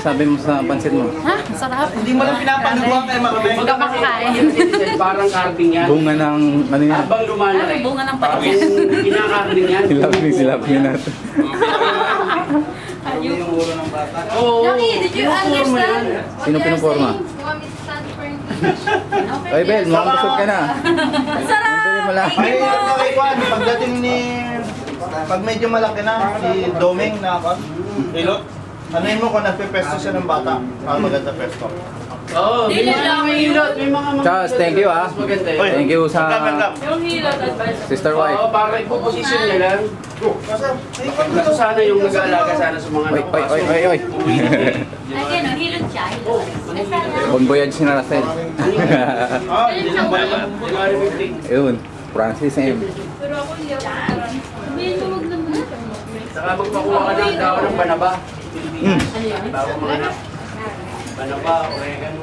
masasabi mo sa pansit mo? Ha? Sarap. Hindi mo lang pinapanubuhan kay Marabeng. Huwag ka makakain. Parang carving yan. Bunga ng ano yan? Habang lumalaki. Ano, bunga ng pait. Yung kinakarving yan. Silapin natin. Yung muro ng bata. Oo. Jackie, did you understand? Sino pinuporma? Ay, Ben, makakasod ka na. Sarap! Hindi mo lang. May kay Juan, pagdating ni... Pag medyo malaki na, si Doming na ako. Ilot. Ano yun mo kung nagpe-pesto siya ng bata? Para maganda pesto. Oo. May mga hilot. May mga Charles, thank you, ah. Mas maganda yun. Oy, Thank you sa Yung hilot advice. sister wife. Oo, para ipoposisyon niya lang. Kaso sana yung nag-aalaga sana sa mga Oy, oy, oy, oy, oy. Again, hilot siya. Hilot. Bon voyage si Narasel. Ah, hindi lang ba yun? Yun, Francis M. Pero ako hilot. Sabihin mo wag naman. Saka magpakuha ka ng daw ng banaba. Mm. Ano yan? Tawag mga na. Banaba, oregano.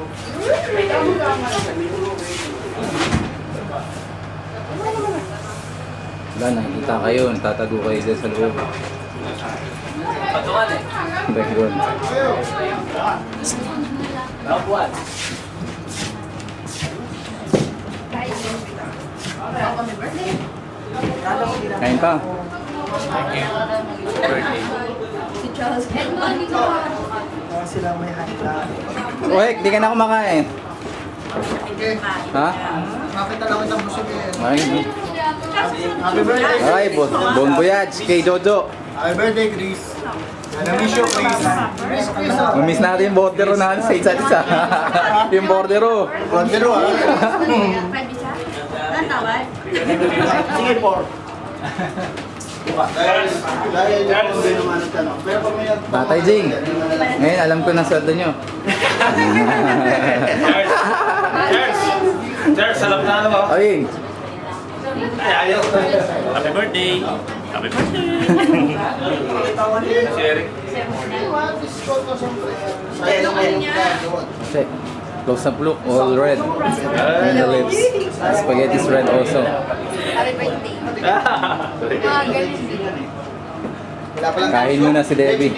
Wala, nakikita kayo, natatago kayo dyan sa loob. Patungan eh. Ayun. Lapuan. Kain pa. Si Charles. Sila may handa. Uy, di ka na kumakain. Ha? Makita lang kitang busog eh. Ay, Happy birthday! ay, bon voyage kay Jojo. Happy birthday, Chris! Na-miss you, Chris. Mamiss natin yung bordero na sa isa't isa. Yung bordero. Bondero ah. Pwede siya? Anong tawag? Sige, por. Dahil yung binuman ng tanong. Pero pag may Tatay Jing, ngayon alam ko na sweldo nyo. Cheers! Salap na ano ba? Ay, Ay, ayaw. Happy birthday! Happy birthday! Si Eric. Ay, ano kayo? kasi close up look, all red. And the lips. Spaghetti is red also. Happy birthday. Mga ganun din. Wala pa lang. Kain muna si Debbie.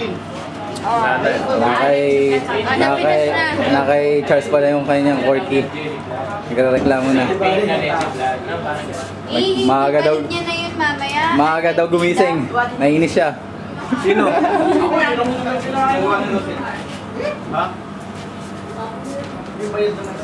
Nakay Charles pala yung kanyang corky. Nagreklamo na. Maaga daw, Ipalit niya na yun mamaya. maaga daw gumising. Naiinis siya. Sino? Ha? Yung bayad naman.